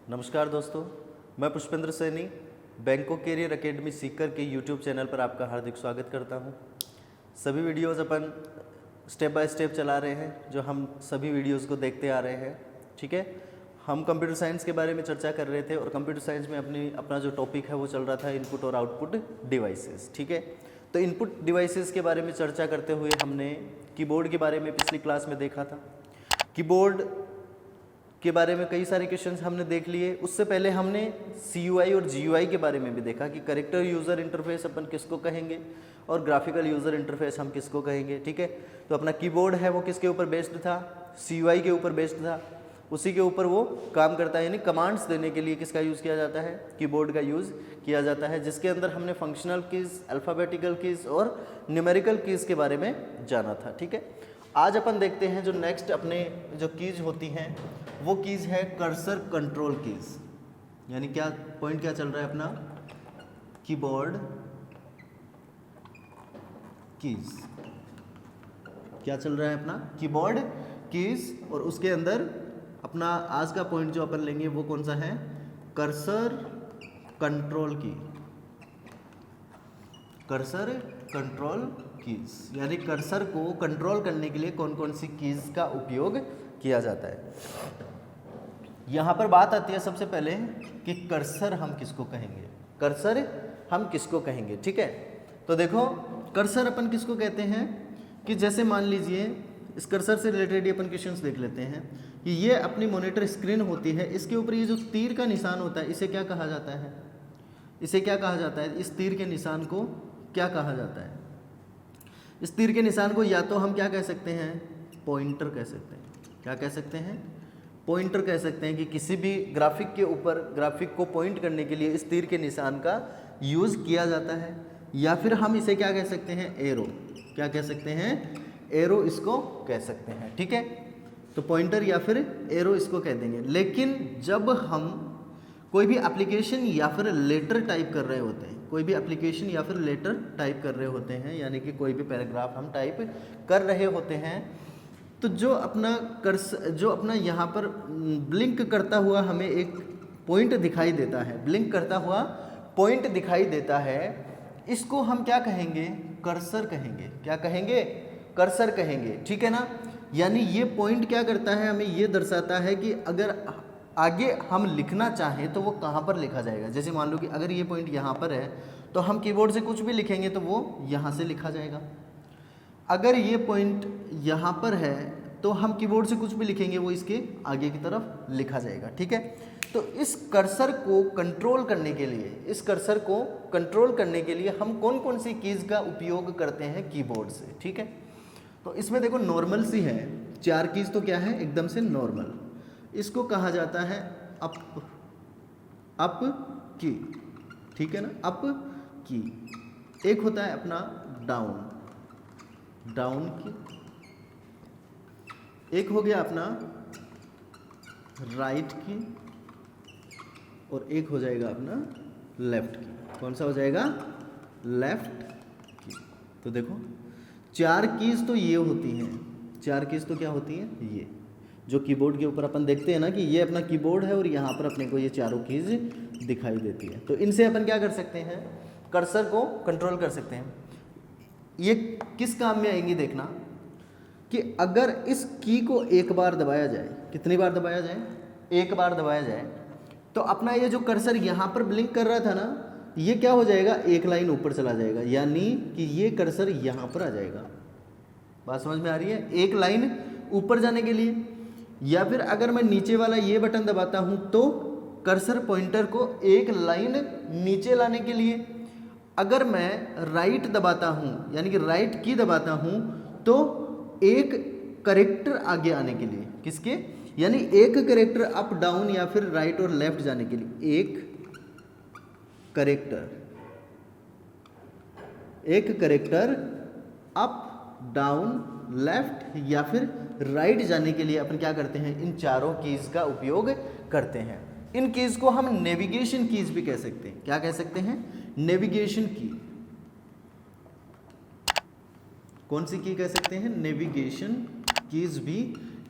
नमस्कार दोस्तों, मैं पुष्पेंद्र सैनी बैंकों कैरियर एकेडमी सीकर के यूट्यूब चैनल पर आपका हार्दिक स्वागत करता हूं। सभी videos upon step by step चला रहे हैं, जो हम सभी वीडियोस को देखते आ रहे हैं। ठीक है, हम कंप्यूटर साइंस के बारे में चर्चा कर रहे थे और कंप्यूटर साइंस में अपना जो टॉपिक है वो चल रहा था इनपुट और आउटपुट डिवाइसेस। ठीक है, तो इनपुट डिवाइसेस के बारे में चर्चा करते हुए हमने कीबोर्ड के बारे में पिछली क्लास में देखा था। कीबोर्ड के बारे में कई सारे क्वेश्चंस हमने देख लिए। उससे पहले हमने CUI और GUI के बारे में भी देखा कि कैरेक्टर यूज़र इंटरफेस अपन किसको कहेंगे और ग्राफिकल यूज़र इंटरफेस हम किसको कहेंगे। ठीक है, तो अपना कीबोर्ड है वो किसके ऊपर बेस्ड था, CUI के ऊपर बेस्ड था, उसी के ऊपर वो काम करता है। यानी कमांड्स देने के लिए किसका यूज़ किया जाता है, कीबोर्ड का यूज़ किया जाता है, जिसके अंदर हमने फंक्शनल कीज़, अल्फ़ाबेटिकल कीज़ और न्यूमेरिकल कीज़ के बारे में जाना था। ठीक है, आज अपन देखते हैं जो नेक्स्ट अपने जो कीज़ होती हैं वो कीज़ है कर्सर कंट्रोल कीज़। यानी क्या पॉइंट क्या चल रहा है अपना, कीबोर्ड कीज़। क्या चल रहा है अपना, कीबोर्ड कीज़, और उसके अंदर अपना आज का पॉइंट जो अपन लेंगे वो कौन सा है, कर्सर कंट्रोल की। कर्सर कंट्रोल कीज़ यानी कर्सर को कंट्रोल करने के लिए कौन कौन सी कीज़ का उपयोग किया जाता है। यहाँ पर बात आती है सबसे पहले कि कर्सर हम किसको कहेंगे, कर्सर हम किसको कहेंगे। ठीक है, तो देखो कर्सर अपन किसको कहते हैं कि जैसे मान लीजिए इस कर्सर से रिलेटेड अपन क्वेश्चंस देख लेते हैं कि ये अपनी मॉनिटर स्क्रीन होती है, इसके ऊपर ये जो तीर का निशान होता है इसे क्या कहा जाता है, इसे क्या कहा जाता है, इस तीर के निशान को क्या कहा जाता है। इस तीर के निशान को या तो हम क्या कह सकते हैं, पॉइंटर कह सकते हैं। क्या कह सकते हैं, पॉइंटर कह सकते हैं कि किसी भी ग्राफिक के ऊपर ग्राफिक को पॉइंट करने के लिए इस तीर के निशान का यूज़ किया जाता है। या फिर हम इसे क्या कह सकते हैं, एरो। क्या कह सकते हैं, एरो इसको कह सकते हैं। ठीक है, तो पॉइंटर या फिर एरो इसको कह देंगे। लेकिन जब हम कोई भी एप्लीकेशन या फिर लेटर टाइप कर रहे होते हैं, कोई भी एप्लीकेशन या फिर लेटर टाइप कर रहे होते हैं, यानी कि कोई भी पैराग्राफ हम टाइप कर रहे होते हैं, तो जो अपना यहाँ पर ब्लिंक करता हुआ हमें एक पॉइंट दिखाई देता है, ब्लिंक करता हुआ पॉइंट दिखाई देता है, इसको हम क्या कहेंगे, कर्सर कहेंगे। क्या कहेंगे, कर्सर कहेंगे। ठीक है ना, यानी ये पॉइंट क्या करता है, हमें ये दर्शाता है कि अगर आगे हम लिखना चाहें तो वो कहाँ पर लिखा जाएगा। जैसे मान लो कि अगर ये पॉइंट यहाँ पर है तो हम कीबोर्ड से कुछ भी लिखेंगे तो वो यहाँ से लिखा जाएगा। अगर ये पॉइंट यहाँ पर है तो हम कीबोर्ड से कुछ भी लिखेंगे वो इसके आगे की तरफ लिखा जाएगा। ठीक है, तो इस कर्सर को कंट्रोल करने के लिए, इस कर्सर को कंट्रोल करने के लिए हम कौन कौन सी कीज़ का उपयोग करते हैं कीबोर्ड से। ठीक है, तो इसमें देखो नॉर्मल सी है, 4 कीज़ तो क्या है, एकदम से नॉर्मल। इसको कहा जाता है अप की। ठीक है ना, अप की। एक होता है अपना डाउन की। एक हो गया अपना राइट की, और एक हो जाएगा अपना लेफ्ट की। कौन सा हो जाएगा, लेफ्ट की। तो देखो 4 कीज़ तो ये होती हैं, 4 कीज़ तो क्या होती हैं, ये जो कीबोर्ड के ऊपर अपन देखते हैं ना कि ये अपना कीबोर्ड है और यहाँ पर अपने को ये चारों कीज़ दिखाई देती है। तो इनसे अपन क्या कर सकते हैं, कर्सर को कंट्रोल कर सकते हैं। ये किस काम में आएंगी, देखना कि अगर इस की को एक बार दबाया जाए, कितनी बार दबाया जाए, एक बार दबाया जाए, तो अपना ये जो कर्सर यहाँ पर ब्लिंक कर रहा था ना, ये क्या हो जाएगा, एक लाइन ऊपर चला जाएगा, यानी कि ये कर्सर यहाँ पर आ जाएगा। बात समझ में आ रही है, एक लाइन ऊपर जाने के लिए। या फिर अगर मैं नीचे वाला ये बटन दबाता हूँ तो कर्सर पॉइंटर को एक लाइन नीचे लाने के लिए। अगर मैं राइट दबाता हूँ, यानी कि राइट की दबाता हूँ, तो एक करेक्टर आगे आने के लिए, किसके, यानी एक करेक्टर अप डाउन या फिर राइट और लेफ्ट जाने के लिए, एक करेक्टर अप डाउन लेफ्ट या फिर राइट जाने के लिए अपन क्या करते हैं, इन चारों कीज़ का उपयोग करते हैं। इन कीज़ को हम नेविगेशन कीज़ भी कह सकते हैं। क्या कह सकते हैं, नेविगेशन की। कौन सी की कह सकते हैं, नेविगेशन कीज़ भी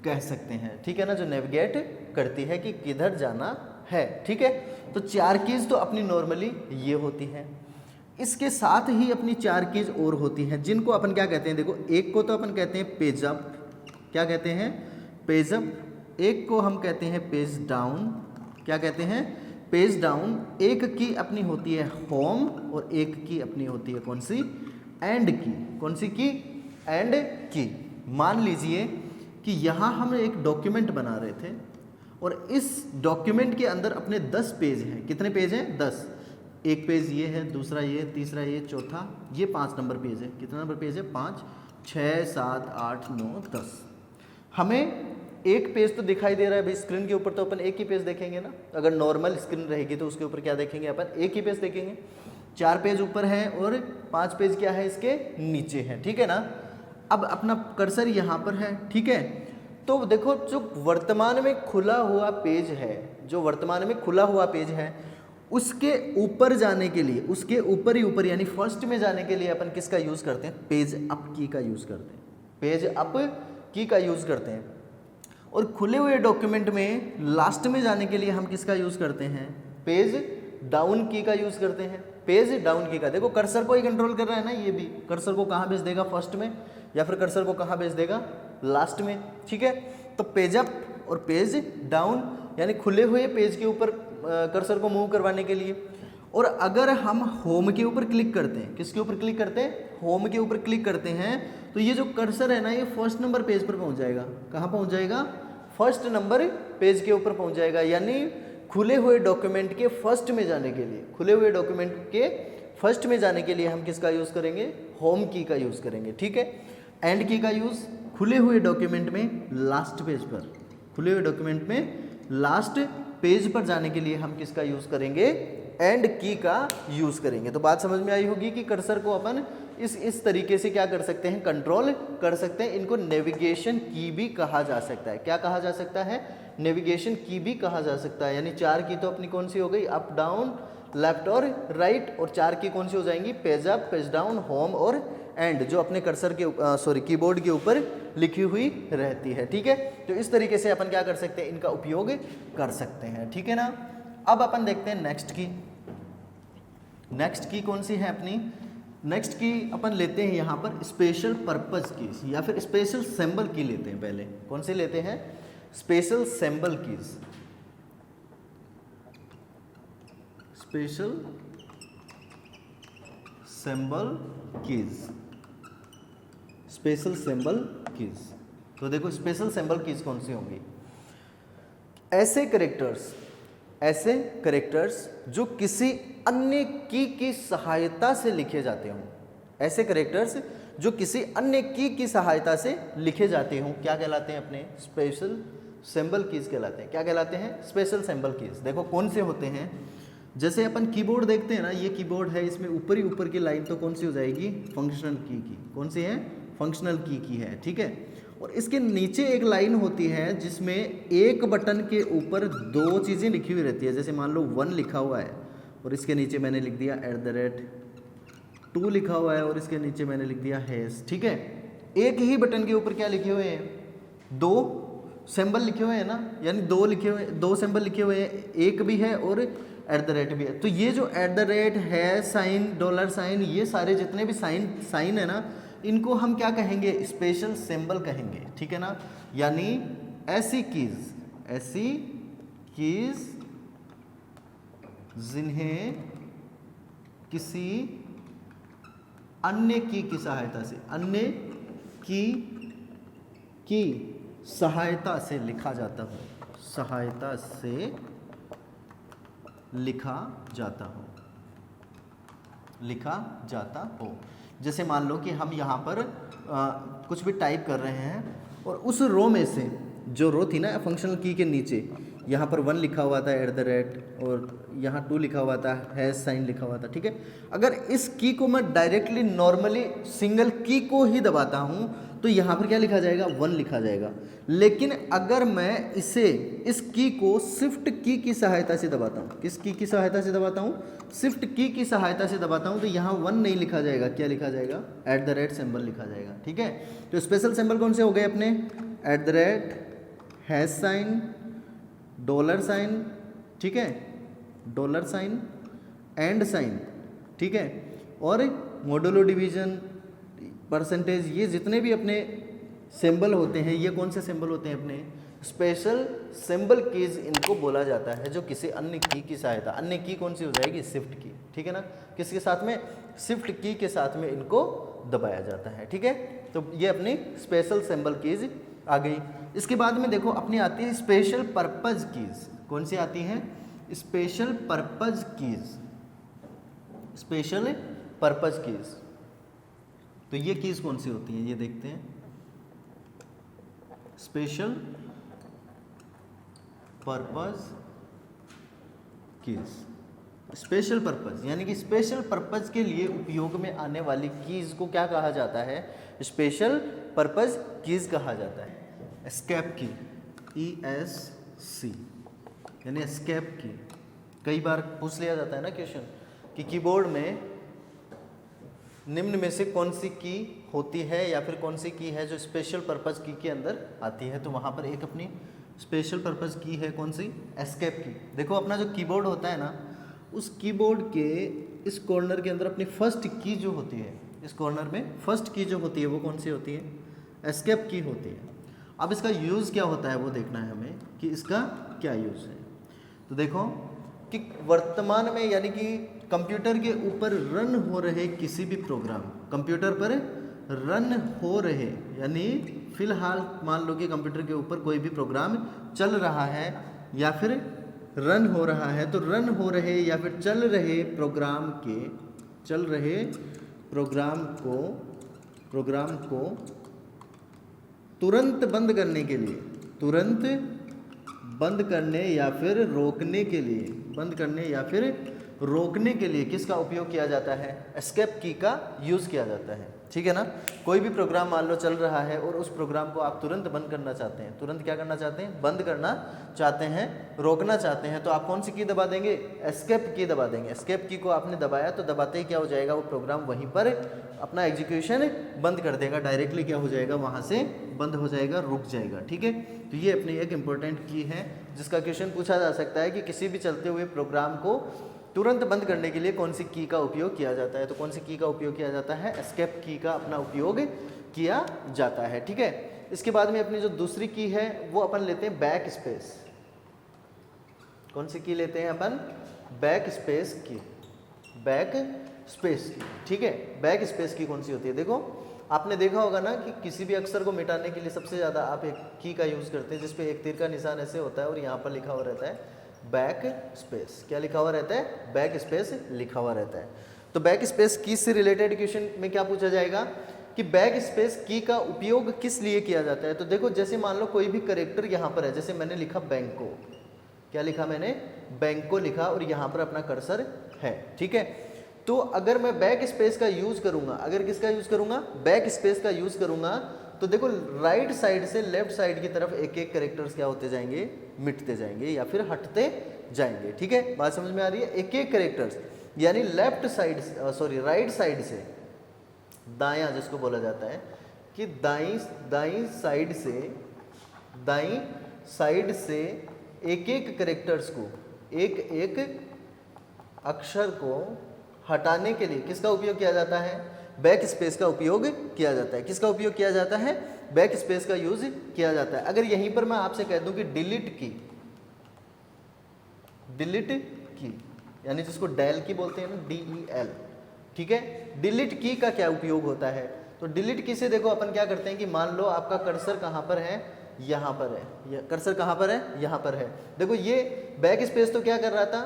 कह सकते हैं। ठीक है ना, जो नेविगेट करती है कि किधर जाना है, ठीक है। तो 4 कीज तो अपनी नॉर्मली ये होती हैं, इसके साथ ही अपनी 4 कीज और होती हैं जिनको अपन क्या कहते हैं, देखो एक को तो अपन कहते हैं पेज अप, क्या कहते हैं, पेज अप। एक को हम कहते हैं पेज डाउन, क्या कहते हैं, पेज डाउन। एक की अपनी होती है होम और एक की अपनी होती है कौन सी, एंड की। कौन सी की, एंड की। मान लीजिए कि यहाँ हम एक डॉक्यूमेंट बना रहे थे और इस डॉक्यूमेंट के अंदर अपने 10 पेज हैं। कितने पेज हैं, 10। एक पेज ये है, दूसरा ये, तीसरा ये, चौथा ये, 5 नंबर पेज है। कितना नंबर पेज है, 5, 6, 7, 8, 9, 10। हमें एक पेज तो दिखाई दे रहा है भाई स्क्रीन के ऊपर, तो अपन एक ही पेज देखेंगे ना। अगर नॉर्मल स्क्रीन रहेगी तो उसके ऊपर क्या देखेंगे अपन, एक ही पेज देखेंगे। 4 पेज ऊपर है और 5 पेज क्या है इसके नीचे है, ठीक है ना। अब अपना कर्सर यहाँ पर है, ठीक है। तो देखो जो वर्तमान में खुला हुआ पेज है, जो वर्तमान में खुला हुआ पेज है, उसके ऊपर जाने के लिए, उसके ऊपर ही ऊपर यानी फर्स्ट में जाने के लिए अपन किसका यूज़ करते हैं, पेज अप की का यूज़ करते हैं, पेज अप की का यूज़ करते हैं। और खुले हुए डॉक्यूमेंट में लास्ट में जाने के लिए हम किसका यूज़ करते हैं, पेज डाउन की का यूज़ करते हैं, पेज डाउन की का। देखो कर्सर को ही कंट्रोल कर रहा है ना, ये भी कर्सर को कहाँ भेज देगा, फर्स्ट में, या फिर कर्सर को कहाँ भेज देगा, लास्ट में, ठीक है। तो पेज अप और पेज डाउन यानी खुले हुए पेज के ऊपर कर्सर को मूव करवाने के लिए। और अगर हम होम के ऊपर क्लिक करते हैं, किसके ऊपर क्लिक करते हैं, होम के ऊपर क्लिक करते हैं, तो ये जो कर्सर है ना, ये फर्स्ट नंबर पेज पर पहुंच जाएगा। कहाँ पहुंच जाएगा, फर्स्ट नंबर पेज के ऊपर पहुंच जाएगा। यानी खुले हुए डॉक्यूमेंट के फर्स्ट में जाने के लिए, खुले हुए डॉक्यूमेंट के फर्स्ट में जाने के लिए हम किसका यूज़ करेंगे, होम की का यूज़ करेंगे, ठीक है। एंड की का यूज़ खुले हुए डॉक्यूमेंट में लास्ट पेज पर, खुले हुए डॉक्यूमेंट में लास्ट पेज पर जाने के लिए हम किसका यूज़ करेंगे, एंड की का यूज़ करेंगे। तो बात समझ में आई होगी कि कर्सर को अपन इस तरीके से क्या कर सकते हैं, कंट्रोल कर सकते हैं। इनको नेविगेशन की भी कहा जा सकता है। क्या कहा जा सकता है, नेविगेशन की भी कहा जा सकता है। यानी 4 की तो अपनी कौन सी हो गई, अप डाउन, लेफ्ट और राइट, और 4 की कौन सी हो जाएंगी, page up, page down, home और एंड, जो अपने कर्सर के कीबोर्ड के ऊपर लिखी हुई रहती है, ठीक है। तो इस तरीके से अपन क्या कर सकते हैं, इनका उपयोग कर सकते हैं, ठीक है ना। अब अपन देखते हैं नेक्स्ट की। नेक्स्ट की कौन सी है अपनी, नेक्स्ट की अपन लेते हैं यहाँ पर स्पेशल पर्पस की या फिर स्पेशल सिंबल की लेते हैं। पहले कौन सी लेते हैं, special symbol keys, special symbol keys, special symbol keys. तो देखो स्पेशल सिंबल कीज कौन सी होंगी, ऐसे कैरेक्टर्स जो किसी अन्य की सहायता से लिखे जाते हों, ऐसे कैरेक्टर्स जो किसी अन्य की सहायता से लिखे जाते हों, क्या कहलाते हैं, अपने स्पेशल सिंबल कीज कहलाते हैं। क्या कहलाते हैं, स्पेशल सिंबल कीज। देखो कौन से होते हैं, जैसे अपन कीबोर्ड देखते हैं ना, ये कीबोर्ड है, इसमें ऊपर ही ऊपर की लाइन तो कौन सी हो जाएगी, फंक्शनल की। कौन सी है, फंक्शनल की है, ठीक है। और इसके नीचे एक लाइन होती है जिसमें एक बटन के ऊपर 2 चीज़ें लिखी हुई रहती है। जैसे मान लो 1 लिखा हुआ है और इसके नीचे मैंने लिख दिया @2 लिखा हुआ है और इसके नीचे मैंने लिख दिया हैश, ठीक है। एक ही बटन के ऊपर क्या लिखे हुए हैं, 2 सिंबल लिखे हुए हैं ना, यानी 2 लिखे हुए, 2 सिंबल लिखे हुए हैं, एक भी है और @ भी है। तो ये जो @ है, साइन, $साइन, ये सारे जितने भी साइन है ना, इनको हम क्या कहेंगे, स्पेशल सिंबल कहेंगे, ठीक है ना। यानी ऐसी कीज जिन्हें किसी अन्य की सहायता से, अन्य की सहायता से लिखा जाता हो, सहायता से लिखा जाता हो। जैसे मान लो कि हम यहाँ पर कुछ भी टाइप कर रहे हैं और उस रो में से, जो रो थी ना फंक्शनल की के नीचे, यहाँ पर 1 लिखा हुआ था @ और यहाँ 2 लिखा हुआ था, हैश साइन लिखा हुआ था, ठीक है। अगर इस की को मैं डायरेक्टली नॉर्मली सिंगल की को ही दबाता हूँ तो यहाँ पर क्या लिखा जाएगा, 1 लिखा जाएगा। लेकिन अगर मैं इस की को शिफ्ट की सहायता से दबाता हूँ, किस की सहायता से दबाता हूँ, शिफ्ट की सहायता से दबाता हूँ, तो यहाँ 1 नहीं लिखा जाएगा, क्या लिखा जाएगा, @ सिंबल लिखा जाएगा, ठीक है। तो स्पेशल सिंबल कौन से हो गए अपने, @ हैश साइन, $साइन, ठीक है, डॉलर साइन, एंड साइन, ठीक है, और मॉडुलो डिवीजन, परसेंटेज, ये जितने भी अपने सिंबल होते हैं, ये कौन से सिंबल होते हैं? अपने स्पेशल सिंबल कीज इनको बोला जाता है, जो किसी अन्य की सहायता, अन्य की कौन सी हो जाएगी? शिफ्ट की, ठीक है ना, किसके साथ में? शिफ्ट की के साथ में इनको दबाया जाता है, ठीक है। तो ये अपनी स्पेशल सिंबल कीज आ गई। इसके बाद में देखो अपनी आती है स्पेशल पर्पज कीज। कौन सी आती है? Special purpose keys, special purpose keys. तो ये कीज कौन सी होती है, ये देखते हैं। Special purpose keys, special purpose यानी कि स्पेशल पर्पज के लिए उपयोग में आने वाली कीज को क्या कहा जाता है? स्पेशल पर्पज कीज कहा जाता है। एस्केप की, ESC यानी एस्केप की। कई बार पूछ लिया जाता है ना क्वेश्चन कि कीबोर्ड में निम्न में से कौन सी की होती है या फिर कौन सी की है जो स्पेशल पर्पज की के अंदर आती है। तो वहाँ पर एक अपनी स्पेशल पर्पज की है, कौन सी? एस्केप की। देखो अपना जो कीबोर्ड होता है ना, उस कीबोर्ड के इस कॉर्नर के अंदर अपनी फर्स्ट की जो होती है, इस कॉर्नर में फर्स्ट की जो होती है वो कौन सी होती है? एस्केप की होती है। अब इसका यूज़ क्या होता है वो देखना है हमें कि इसका क्या यूज़ है। तो देखो कि वर्तमान में यानी कि कंप्यूटर के ऊपर रन हो रहे किसी भी प्रोग्राम, कंप्यूटर पर रन हो रहे यानी फिलहाल मान लो कि कंप्यूटर के ऊपर कोई भी प्रोग्राम चल रहा है या फिर रन हो रहा है, तो रन हो रहे या फिर चल रहे प्रोग्राम को तुरंत बंद करने के लिए, तुरंत बंद करने या फिर रोकने के लिए, बंद करने या फिर रोकने के लिए किसका उपयोग किया जाता है? एस्केप की का यूज़ किया जाता है, ठीक है ना। कोई भी प्रोग्राम मान लो चल रहा है और उस प्रोग्राम को आप तुरंत बंद करना चाहते हैं, तुरंत क्या करना चाहते हैं? बंद करना चाहते हैं, रोकना चाहते हैं, तो आप कौन सी की दबा देंगे? एस्केप की दबा देंगे। एस्केप की को आपने दबाया तो दबाते ही क्या हो जाएगा? वो प्रोग्राम वहीं पर अपना एग्जीक्यूशन बंद कर देगा, डायरेक्टली क्या हो जाएगा? वहाँ से बंद हो जाएगा, रुक जाएगा, ठीक है। तो ये अपनी एक इम्पोर्टेंट की है जिसका क्वेश्चन पूछा जा सकता है कि किसी भी चलते हुए प्रोग्राम को तुरंत बंद करने के लिए कौन सी की का उपयोग किया जाता है। तो कौन सी की का उपयोग किया जाता है? एस्केप की का अपना उपयोग किया जाता है, ठीक है। इसके बाद में अपनी जो दूसरी की है वो अपन लेते हैं बैक स्पेस। कौन सी की लेते हैं अपन? बैक स्पेस की, बैक स्पेस की, ठीक है। बैक स्पेस की कौन सी होती है? देखो आपने देखा होगा ना कि किसी भी अक्षर को मिटाने के लिए सबसे ज़्यादा आप एक की का यूज़ करते हैं जिसपे एक तीर का निशान ऐसे होता है और यहाँ पर लिखा हुआ रहता है बैक स्पेस। क्या लिखा हुआ रहता है? बैक स्पेस लिखा हुआ रहता है। तो बैक स्पेस की से रिलेटेड क्वेश्चन में क्या पूछा जाएगा कि बैक स्पेस की का उपयोग किस लिए किया जाता है। तो देखो जैसे मान लो कोई भी कैरेक्टर यहाँ पर है, जैसे मैंने लिखा बैंको, क्या लिखा मैंने? बैंको लिखा और यहाँ पर अपना कर्सर है, ठीक है। तो अगर मैं बैक स्पेस का यूज़ करूँगा, अगर किसका यूज़ करूँगा? बैक स्पेस का यूज़ करूँगा, तो देखो राइट साइड से लेफ्ट साइड की तरफ एक एक कैरेक्टर्स क्या होते जाएंगे? मिटते जाएंगे या फिर हटते जाएंगे, ठीक है। बात समझ में आ रही है? एक एक कैरेक्टर्स यानी left side, sorry right side से दायां जिसको बोला जाता है कि दाई साइड से एक एक कैरेक्टर्स को, एक एक अक्षर को हटाने के लिए किसका उपयोग किया जाता है? बैक स्पेस का उपयोग किया जाता है। किसका उपयोग किया जाता है? बैक स्पेस का यूज किया जाता है। अगर यहीं पर मैं आपसे कह दूं कि डिलीट की यानी जिसको डेल की बोलते हैं ना, DEL, ठीक है। डिलीट की का क्या उपयोग होता है? तो डिलीट की से देखो अपन क्या करते हैं कि मान लो आपका कर्सर कहाँ पर है? यहाँ पर है। कर्सर कहाँ पर है? यहाँ पर है। देखो ये बैक स्पेस तो क्या कर रहा था?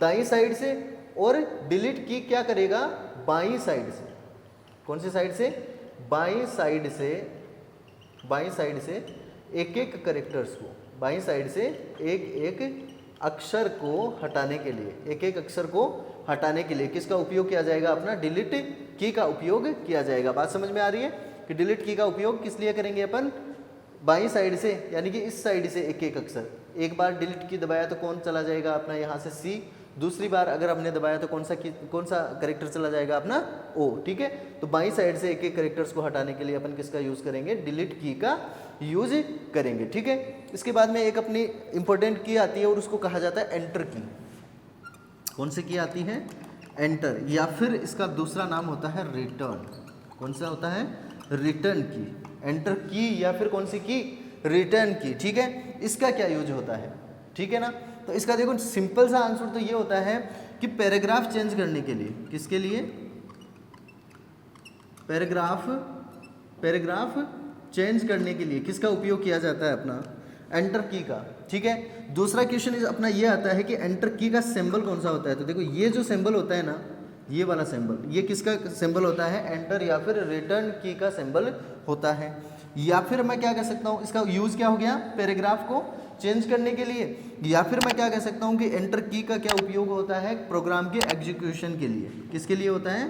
दाईं साइड से, और डिलीट की क्या करेगा? बाईं साइड से। कौन सी साइड से? बाईं साइड से एक एक कैरेक्टर्स को, बाईं साइड से एक एक अक्षर को हटाने के लिए, एक एक अक्षर को हटाने के लिए किसका उपयोग किया जाएगा? अपना डिलीट की का उपयोग किया जाएगा। बात समझ में आ रही है कि डिलीट की का उपयोग किस लिए करेंगे अपन? बाईं साइड से यानी कि इस साइड से एक एक अक्षर, एक बार डिलीट की दबाया तो कौन चला जाएगा अपना? यहाँ से C दूसरी बार अगर हमने दबाया तो कौन सा करेक्टर चला जाएगा अपना ओ, ठीक है। तो बाई साइड से एक एक करेक्टर्स को हटाने के लिए अपन किसका यूज़ करेंगे, डिलीट की का यूज करेंगे, ठीक है। इसके बाद में एक अपनी इंपॉर्टेंट की आती है और उसको कहा जाता है एंटर की। कौन सी की आती है, एंटर, या फिर इसका दूसरा नाम होता है रिटर्न। कौन सा होता है, रिटर्न की, एंटर की या फिर कौन सी की, रिटर्न की, ठीक है। इसका क्या यूज होता है, ठीक है ना। तो इसका देखो सिंपल सा आंसर तो ये होता है कि पैराग्राफ चेंज करने के लिए, किसके लिए, पैराग्राफ चेंज करने के लिए किसका उपयोग किया जाता है, अपना एंटर की का, ठीक है। दूसरा क्वेश्चन अपना ये आता है कि एंटर की का सिंबल कौन सा होता है। तो देखो ये जो सिंबल होता है ना, ये वाला सिंबल, ये किसका सिंबल होता है, एंटर या फिर रिटर्न की का सिंबल होता है। या फिर मैं क्या कह सकता हूँ, इसका यूज क्या हो गया, पैराग्राफ को चेंज करने के लिए। या फिर मैं क्या कह सकता हूँ कि एंटर की का क्या उपयोग होता है, प्रोग्राम के एग्जीक्यूशन के लिए। किसके लिए होता है,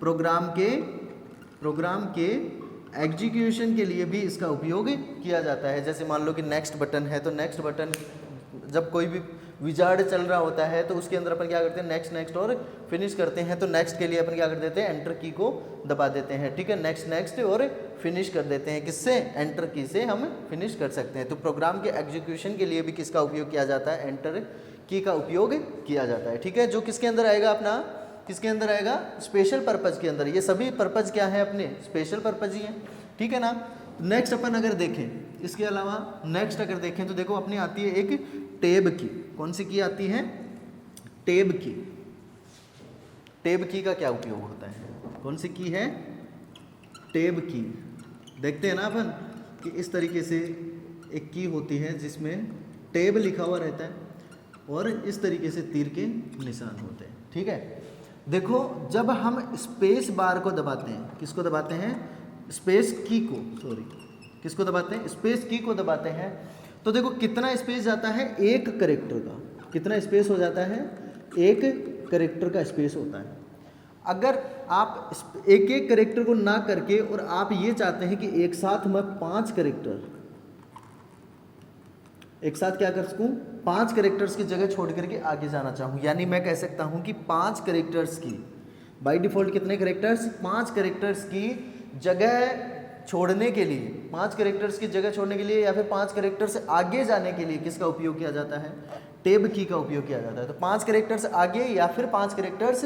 प्रोग्राम के एग्जीक्यूशन के लिए भी इसका उपयोग किया जाता है। जैसे मान लो कि नेक्स्ट बटन है, तो नेक्स्ट बटन जब कोई भी विजार्ड चल रहा होता है तो उसके अंदर अपन क्या करते हैं, नेक्स्ट और फिनिश करते हैं। तो नेक्स्ट के लिए अपन क्या कर देते हैं, एंटर की को दबा देते हैं, ठीक है। नेक्स्ट और फिनिश कर देते हैं, किससे, एंटर की से हम फिनिश कर सकते हैं। तो प्रोग्राम के एग्जीक्यूशन के लिए भी किसका उपयोग किया जाता है, एंटर की का उपयोग किया जाता है, ठीक है। जो किसके अंदर आएगा, अपना किसके अंदर आएगा, स्पेशल पर्पज के अंदर। ये सभी पर्पज क्या है, अपने स्पेशल पर्पज ही है, ठीक है ना। नेक्स्ट अपन अगर देखें, इसके अलावा नेक्स्ट अगर देखें तो देखो अपनी आती है एक टैब की। कौन सी की आती है, टैब की। टैब की का क्या उपयोग होता है, कौन सी की है, टैब की। देखते हैं ना अपन कि इस तरीके से एक की होती है जिसमें टैब लिखा हुआ रहता है और इस तरीके से तीर के निशान होते हैं, ठीक है। देखो जब हम स्पेस बार को दबाते हैं, किसको दबाते हैं, स्पेस की को, सॉरी किसको दबाते हैं, स्पेस की को दबाते हैं, तो देखो कितना स्पेस जाता है, एक करेक्टर का कितना स्पेस हो जाता है, एक करेक्टर का स्पेस होता है। अगर आप एक एक करेक्टर को ना करके और आप ये चाहते हैं कि एक साथ मैं 5 करेक्टर एक साथ क्या कर सकूं, 5 करेक्टर्स की जगह छोड़ करके आगे जाना चाहूं, यानी मैं कह सकता हूं कि 5 करेक्टर्स की बाय डिफॉल्ट कितने करेक्टर्स, 5 करेक्टर्स की जगह छोड़ने के लिए, 5 करेक्टर्स की जगह छोड़ने के लिए या फिर 5 करेक्टर से आगे जाने के लिए किसका उपयोग किया जाता है, टैब की का उपयोग किया जाता है। तो 5 करेक्टर्स आगे या फिर 5 करेक्टर्स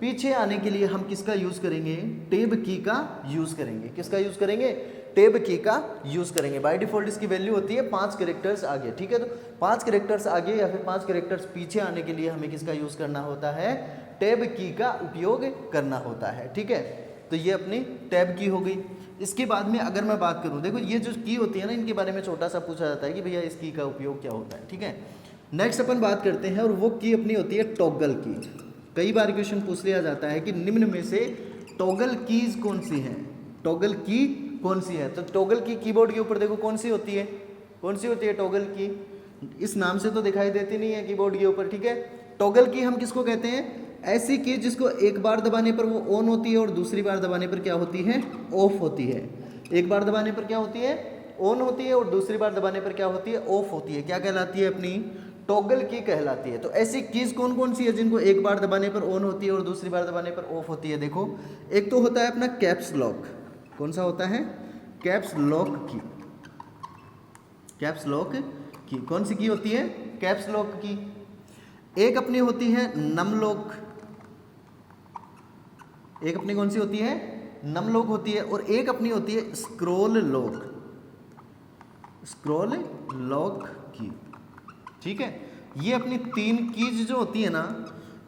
पीछे आने के लिए हम किसका यूज करेंगे, टैब की का यूज करेंगे। किसका यूज करेंगे, टैब की का यूज करेंगे। बाय डिफॉल्ट इसकी वैल्यू होती है 5 करेक्टर्स आगे, ठीक है। तो 5 करेक्टर्स आगे या फिर 5 करेक्टर्स पीछे आने के लिए हमें किसका यूज करना होता है, टैब की का उपयोग करना होता है, ठीक है। तो ये अपनी टैब की हो गई। इसके बाद में अगर मैं बात करूं, देखो ये जो की होती है ना, इनके बारे में छोटा सा पूछा जाता है कि भैया इस की का उपयोग क्या होता है, ठीक है। नेक्स्ट अपन बात करते हैं और वो की अपनी होती है टॉगल की। कई बार क्वेश्चन पूछ लिया जाता है कि निम्न में से टॉगल कीज कौन सी है, टॉगल की कौन सी है। तो टॉगल की कीबोर्ड के ऊपर देखो कौन सी होती है, कौन सी होती है टॉगल की, इस नाम से तो दिखाई देती नहीं है कीबोर्ड के ऊपर, ठीक है। टॉगल की हम किसको कहते हैं, ऐसी की जिसको एक बार दबाने पर वो ऑन होती है और दूसरी बार दबाने पर क्या होती है, ऑफ होती है। एक बार दबाने पर क्या होती है, ऑन होती है और दूसरी बार दबाने पर क्या होती है, ऑफ होती है। क्या कहलाती है, अपनी टॉगल की कहलाती है। तो ऐसी कीज कौन कौन सी है जिनको एक बार दबाने पर ऑन होती है और दूसरी बार दबाने पर ऑफ होती है। देखो एक तो होता है अपना कैप्स लॉक। कौन सा होता है, कैप्स लॉक की। कैप्स लॉक की कौन सी की होती है, कैप्स लॉक की। एक अपनी होती है नम लॉक, एक अपनी कौन सी होती है, नम लॉक होती है। और एक अपनी होती है स्क्रॉल लॉक, स्क्रॉल लॉक की, ठीक है। ये अपनी 3 कीज जो होती है ना,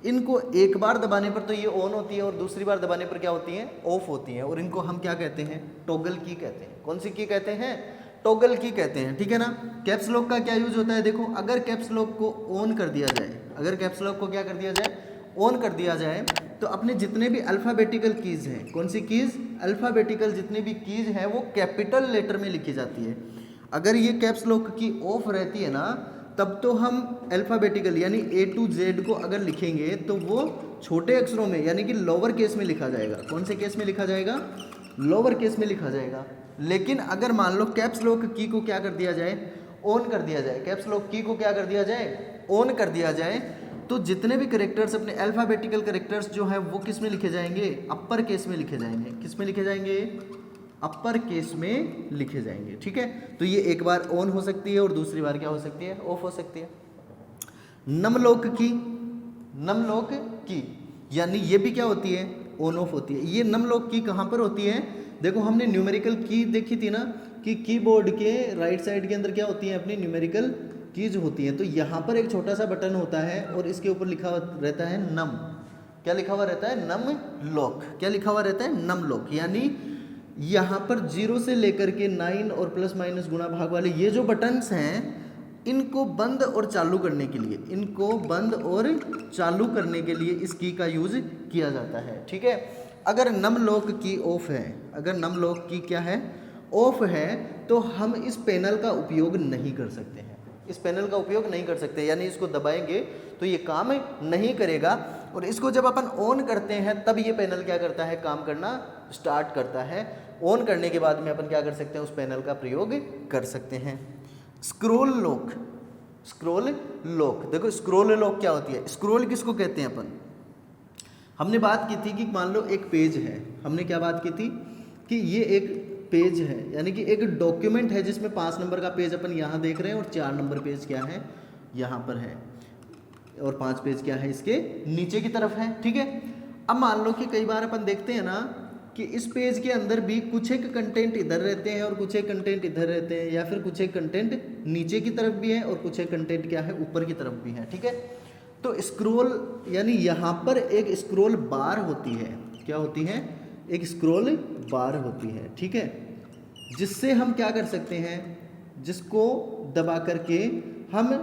इनको एक बार दबाने पर तो ये ऑन होती है और दूसरी बार दबाने पर क्या होती है, ऑफ होती है। और इनको हम क्या कहते हैं, टॉगल की कहते हैं। कौन सी की कहते हैं, टॉगल की कहते हैं, ठीक है ना। कैप्स लॉक का क्या यूज होता है, देखो अगर कैप्स लॉक को ऑन कर दिया जाए, अगर कैप्स लॉक को क्या कर दिया जाए, ऑन कर दिया जाए, तो अपने जितने भी अल्फ़ाबेटिकल कीज़ हैं, कौन सी कीज़, अल्फ़ाबेटिकल जितनी भी कीज़ हैं वो कैपिटल लेटर में लिखी जाती है। अगर ये कैप्स लॉक की ऑफ रहती है ना, तब तो हम अल्फ़ाबेटिकल यानी A to Z को अगर लिखेंगे तो वो छोटे अक्षरों में यानी कि लोअर केस में लिखा जाएगा। कौन से केस में लिखा जाएगा, लोअर केस में लिखा जाएगा। लेकिन अगर मान लो कैप्स लॉक की को क्या कर दिया जाए, ऑन कर दिया जाए, कैप्स लॉक की को क्या कर दिया जाए, ऑन कर दिया जाए, तो जितने भी करेक्टर्स अपने अल्फ़ाबेटिकल करेक्टर्स जो हैं वो किस में लिखे जाएंगे, अपर केस में लिखे जाएंगे। किस में लिखे जाएंगे, अपर केस में लिखे जाएंगे, ठीक है। तो ये एक बार ऑन हो सकती है और दूसरी बार क्या हो सकती है, ऑफ हो सकती है। नमलोक की यानी ये भी क्या होती है, ऑन ऑफ होती है। ये नमलोक की कहाँ पर होती है, देखो हमने न्यूमेरिकल की देखी थी ना कि कीबोर्ड के राइट साइड के अंदर क्या होती है, अपनी न्यूमेरिकल कीज होती हैं। तो यहाँ पर एक छोटा सा बटन होता है और इसके ऊपर लिखा रहता है नम, क्या लिखा हुआ रहता है, नम लॉक। क्या लिखा हुआ रहता है, नम लॉक। यानी यहाँ पर 0 से लेकर के 9 और प्लस माइनस गुणा भाग वाले ये जो बटन्स हैं, इनको बंद और चालू करने के लिए, इनको बंद और चालू करने के लिए इस की का यूज किया जाता है, ठीक है। अगर नम लॉक की ऑफ है, अगर नम लॉक की क्या है, ऑफ है, तो हम इस पैनल का उपयोग नहीं कर सकते हैं, इस पैनल का उपयोग नहीं कर सकते। यानी इसको दबाएंगे तो ये काम नहीं करेगा, और इसको जब अपन ऑन करते हैं तब ये पैनल क्या करता है, काम करना स्टार्ट करता है। ऑन करने के बाद में अपन क्या कर सकते हैं, उस पैनल का प्रयोग कर सकते हैं। स्क्रॉल लॉक, स्क्रॉल लॉक, देखो स्क्रॉल लॉक क्या होती है, स्क्रॉल किसको कहते हैं अपन, हमने बात की थी कि मान लो एक पेज है, हमने क्या बात की थी कि ये एक पेज है, यानी कि एक डॉक्यूमेंट है जिसमें 5 नंबर का पेज अपन यहाँ देख रहे हैं और 4 नंबर पेज क्या है, यहाँ पर है, और 5 पेज क्या है, इसके नीचे की तरफ है, ठीक है। अब मान लो कि कई बार अपन देखते हैं ना कि इस पेज के अंदर भी कुछ एक कंटेंट इधर रहते हैं और कुछ एक कंटेंट इधर रहते हैं, या फिर कुछ एक कंटेंट नीचे की तरफ भी है और कुछ एक कंटेंट क्या है, ऊपर की तरफ भी है, ठीक है। तो स्क्रॉल यानी यहाँ पर एक स्क्रॉल बार होती है, क्या होती है, एक स्क्रॉल बार होती है, ठीक है, जिससे हम क्या कर सकते हैं, जिसको दबा करके हम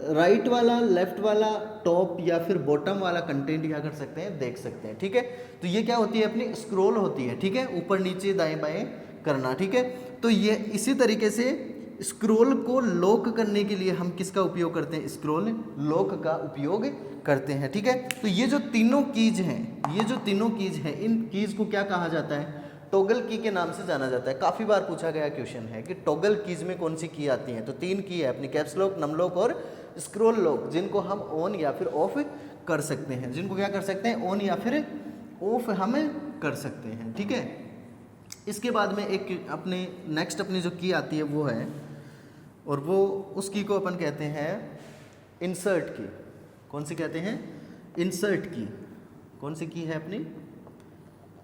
राइट वाला, लेफ्ट वाला, टॉप या फिर बॉटम वाला कंटेंट क्या कर सकते हैं, देख सकते हैं, ठीक है। तो ये क्या होती है, अपनी स्क्रॉल होती है, ठीक है, ऊपर नीचे दाएं बाएं करना, ठीक है। तो ये इसी तरीके से स्क्रॉल को लॉक करने के लिए हम किसका उपयोग करते हैं, स्क्रॉल लॉक का उपयोग करते हैं, ठीक है। तो ये जो तीनों कीज हैं, ये जो तीनों कीज हैं, इन कीज को क्या कहा जाता है, टॉगल की के नाम से जाना जाता है। काफ़ी बार पूछा गया क्वेश्चन है कि टॉगल कीज में कौन सी की आती हैं, तो 3 की है अपनी, कैप्स लॉक, नम लॉक और स्क्रॉल लॉक, जिनको हम ऑन या फिर ऑफ कर सकते हैं, जिनको क्या कर सकते हैं, ऑन या फिर ऑफ हम कर सकते हैं, ठीक है। इसके बाद में एक अपने नेक्स्ट अपनी जो की आती है वो है, और वो उस की को अपन कहते हैं इंसर्ट की। कौन सी कहते हैं, इंसर्ट की। कौन सी की है अपनी,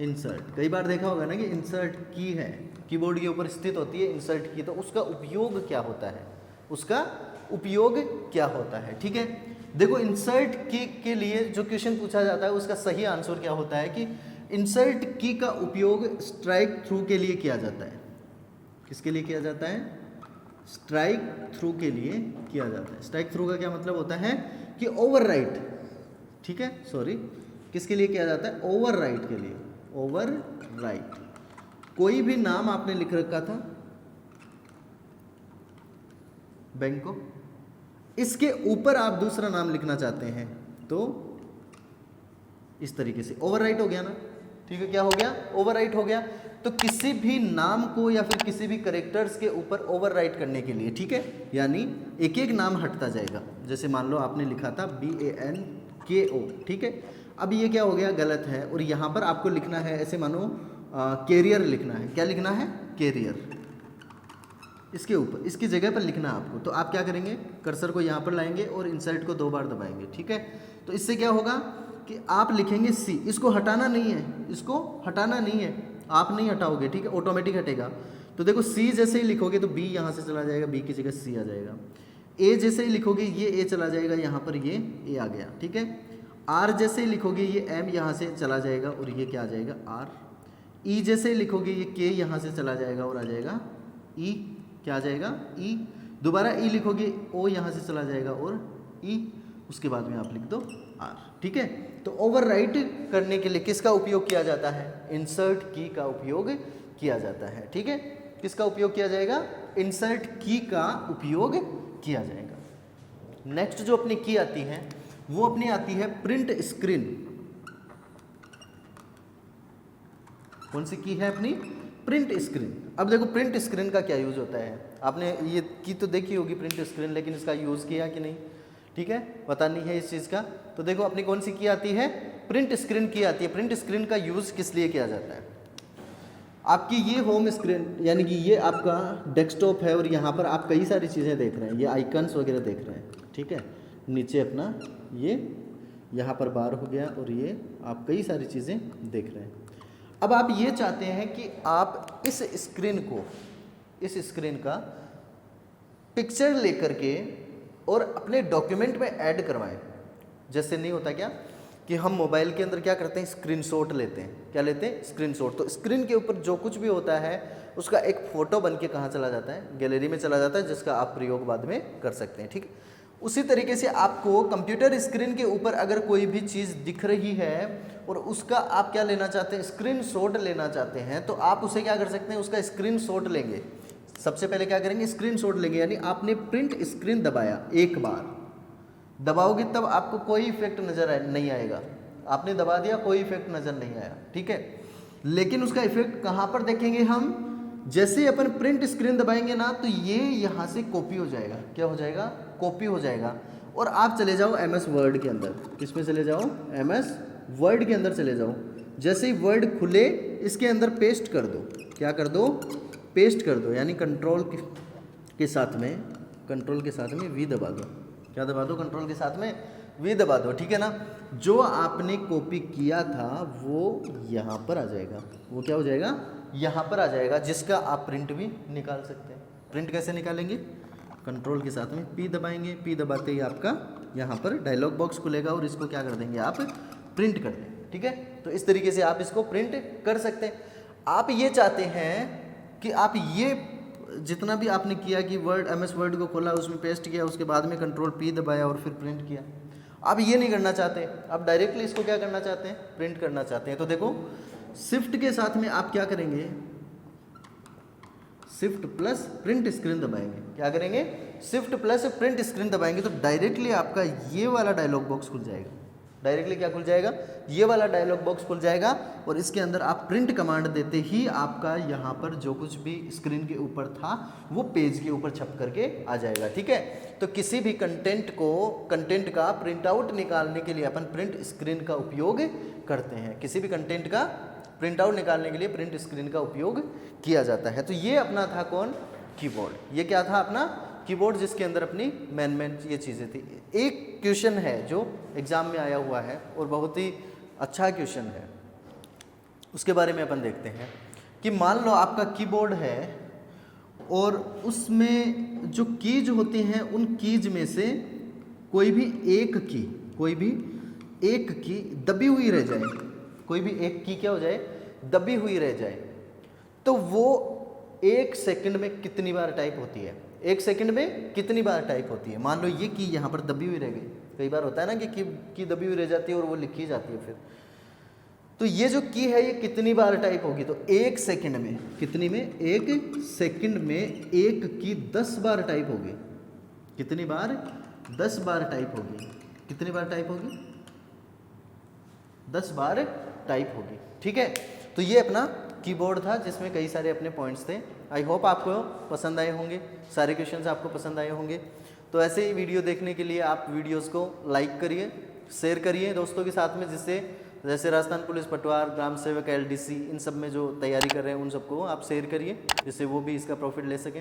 इंसर्ट। कई बार देखा होगा ना कि इंसर्ट की है, कीबोर्ड के ऊपर स्थित होती है इंसर्ट की, तो उसका उपयोग क्या होता है, उसका उपयोग क्या होता है, ठीक है। देखो इंसर्ट की के लिए जो क्वेश्चन पूछा जाता है उसका सही आंसर क्या होता है कि इंसर्ट की का उपयोग स्ट्राइक थ्रू के लिए किया जाता है। किसके लिए किया जाता है, स्ट्राइक थ्रू के लिए किया जाता है। स्ट्राइक थ्रू का क्या मतलब होता है कि ओवरराइट, ठीक है, सॉरी, किसके लिए किया जाता है, ओवरराइट के लिए, ओवरराइट। कोई भी नाम आपने लिख रखा था बैंक को, इसके ऊपर आप दूसरा नाम लिखना चाहते हैं तो इस तरीके से ओवरराइट हो गया ना, ठीक है, क्या हो गया, ओवरराइट हो गया। तो किसी भी नाम को या फिर किसी भी करेक्टर्स के ऊपर ओवरराइट करने के लिए, ठीक है, यानी एक एक नाम हटता जाएगा। जैसे मान लो आपने लिखा था BANKO, ठीक है, अब ये क्या हो गया, गलत है, और यहाँ पर आपको लिखना है, ऐसे मानो कैरियर लिखना है। क्या लिखना है, कैरियर, इसके ऊपर, इसकी जगह पर लिखना है आपको। तो आप क्या करेंगे, कर्सर को यहाँ पर लाएंगे और इंसर्ट को 2 बार दबाएंगे, ठीक है। तो इससे क्या होगा कि आप लिखेंगे C, इसको हटाना नहीं है, इसको हटाना नहीं है, आप नहीं हटाओगे, ठीक है, ऑटोमेटिक हटेगा। तो देखो C जैसे ही लिखोगे तो B यहाँ से चला जाएगा, B की जगह C आ जाएगा। A जैसे ही लिखोगे ये A चला जाएगा, यहाँ पर ये A आ गया, ठीक है। R जैसे ही लिखोगे ये M यहाँ से चला जाएगा और ये क्या आ जाएगा, R। E जैसे ही लिखोगे ये K यहाँ से चला जाएगा और आ जाएगा E, क्या आ जाएगा, E। दोबारा E लिखोगे O यहाँ से चला जाएगा और E, उसके बाद में आप लिख दो R, ठीक है। तो ओवरराइट करने के लिए किसका उपयोग किया जाता है, इंसर्ट की का उपयोग किया जाता है, ठीक है। किसका उपयोग किया जाएगा, इंसर्ट की का उपयोग किया जाएगा। नेक्स्ट जो अपनी की आती है वो अपनी आती है प्रिंट स्क्रीन। कौन सी की है अपनी, प्रिंट स्क्रीन। अब देखो प्रिंट स्क्रीन का क्या यूज होता है, आपने ये की तो देखी होगी प्रिंट स्क्रीन, लेकिन इसका यूज किया कि नहीं, ठीक है, पता नहीं है इस चीज़ का। तो देखो अपनी कौन सी की आती है, प्रिंट स्क्रीन की आती है। प्रिंट स्क्रीन का यूज़ किस लिए किया जाता है, आपकी ये होम स्क्रीन यानी कि ये आपका डेस्कटॉप है और यहाँ पर आप कई सारी चीज़ें देख रहे हैं, ये आइकन्स वगैरह देख रहे हैं, ठीक है। नीचे अपना ये यहाँ पर बार हो गया और ये आप कई सारी चीज़ें देख रहे हैं। अब आप ये चाहते हैं कि आप इस स्क्रीन का पिक्चर लेकर के और अपने डॉक्यूमेंट में ऐड करवाएं। जैसे नहीं होता क्या कि हम मोबाइल के अंदर क्या करते हैं, स्क्रीनशॉट लेते हैं। क्या लेते हैं, स्क्रीनशॉट। तो स्क्रीन के ऊपर जो कुछ भी होता है उसका एक फ़ोटो बन के कहाँ चला जाता है, गैलरी में चला जाता है, जिसका आप प्रयोग बाद में कर सकते हैं, ठीक है। उसी तरीके से आपको कंप्यूटर स्क्रीन के ऊपर अगर कोई भी चीज़ दिख रही है और उसका आप क्या लेना चाहते हैं, स्क्रीनशॉट लेना चाहते हैं, तो आप उसे क्या कर सकते हैं, उसका स्क्रीनशॉट लेंगे। सबसे पहले क्या करेंगे, स्क्रीनशॉट लेंगे। यानी आपने प्रिंट स्क्रीन दबाया, एक बार दबाओगे तब आपको कोई इफेक्ट नहीं आएगा। आपने दबा दिया, कोई इफेक्ट नज़र नहीं आया, ठीक है। लेकिन उसका इफेक्ट कहाँ पर देखेंगे हम, जैसे अपन प्रिंट स्क्रीन दबाएंगे ना, तो ये यहाँ से कॉपी हो जाएगा। क्या हो जाएगा, कॉपी हो जाएगा। और आप चले जाओ MS वर्ड के अंदर। किसमें चले जाओ, MS वर्ड के अंदर चले जाओ। जैसे ही वर्ड खुले इसके अंदर पेस्ट कर दो। क्या कर दो, पेस्ट कर दो। यानी कंट्रोल के साथ में V दबा दो। क्या दबा दो, कंट्रोल के साथ में V दबा दो, ठीक है ना। जो आपने कॉपी किया था वो यहाँ पर आ जाएगा। वो क्या हो जाएगा, यहाँ पर आ जाएगा, जिसका आप प्रिंट भी निकाल सकते हैं। प्रिंट कैसे निकालेंगे, कंट्रोल के साथ में P दबाएंगे। P दबाते ही आपका यहाँ पर डायलॉग बॉक्स खुलेगा और इसको क्या कर देंगे, आप प्रिंट कर देंगे, ठीक है। तो इस तरीके से आप इसको प्रिंट कर सकते हैं। आप ये चाहते हैं कि आप ये जितना भी आपने किया कि MS वर्ड को खोला, उसमें पेस्ट किया, उसके बाद में कंट्रोल P दबाया और फिर प्रिंट किया, आप ये नहीं करना चाहते। आप डायरेक्टली इसको क्या करना चाहते हैं, प्रिंट करना चाहते हैं। तो देखो शिफ्ट के साथ में आप क्या करेंगे, शिफ्ट प्लस प्रिंट स्क्रीन दबाएंगे। क्या करेंगे, शिफ्ट प्लस प्रिंट स्क्रीन दबाएंगे तो डायरेक्टली आपका ये वाला डायलॉग बॉक्स खुल जाएगा। डायरेक्टली क्या खुल जाएगा, ये वाला डायलॉग बॉक्स खुल जाएगा और इसके अंदर आप प्रिंट कमांड देते ही आपका यहाँ पर जो कुछ भी स्क्रीन के ऊपर था वो पेज के ऊपर छप करके आ जाएगा, ठीक है। तो किसी भी कंटेंट का प्रिंट आउट निकालने के लिए अपन प्रिंट स्क्रीन का उपयोग करते हैं। किसी भी कंटेंट का प्रिंट आउट निकालने के लिए प्रिंट स्क्रीन का उपयोग किया जाता है। तो ये अपना था कौन, कीबोर्ड। ये क्या था अपना कीबोर्ड, जिसके अंदर अपनी मेन ये चीज़ें थी। एक क्वेश्चन है जो एग्ज़ाम में आया हुआ है और बहुत ही अच्छा क्वेश्चन है, उसके बारे में अपन देखते हैं कि मान लो आपका कीबोर्ड है और उसमें जो कीज होती हैं उन कीज में से कोई भी एक की दबी हुई रह जाए, कोई भी एक की क्या हो जाए, दबी हुई रह जाए, तो वो 1 सेकंड में कितनी बार टाइप होती है, 1 सेकंड में कितनी बार टाइप होती है। मान लो ये की यहाँ पर दबी हुई रह गई, कई बार होता है ना कि की दबी हुई रह जाती है और वो लिखी जाती है फिर, तो ये जो की है ये कितनी बार टाइप होगी, तो 1 सेकंड में कितनी में, 1 सेकंड में एक की 10 बार टाइप होगी। कितनी बार, 10 बार टाइप होगी। कितनी बार टाइप होगी, 10 बार टाइप होगी, ठीक है। तो ये अपना कीबोर्ड था जिसमें कई सारे अपने पॉइंट्स थे। आई होप आपको पसंद आए होंगे, सारे क्वेश्चंस आपको पसंद आए होंगे। तो ऐसे ही वीडियो देखने के लिए आप वीडियोस को लाइक करिए, शेयर करिए दोस्तों के साथ में, जिससे जैसे राजस्थान पुलिस पटवार, ग्राम सेवक, LDC, इन सब में जो तैयारी कर रहे हैं उन सबको आप शेयर करिए, जिससे वो भी इसका प्रॉफिट ले सकें,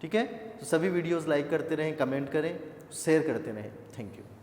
ठीक है। तो सभी वीडियोज़ लाइक करते रहें, कमेंट करें, शेयर करते रहें। Thank you.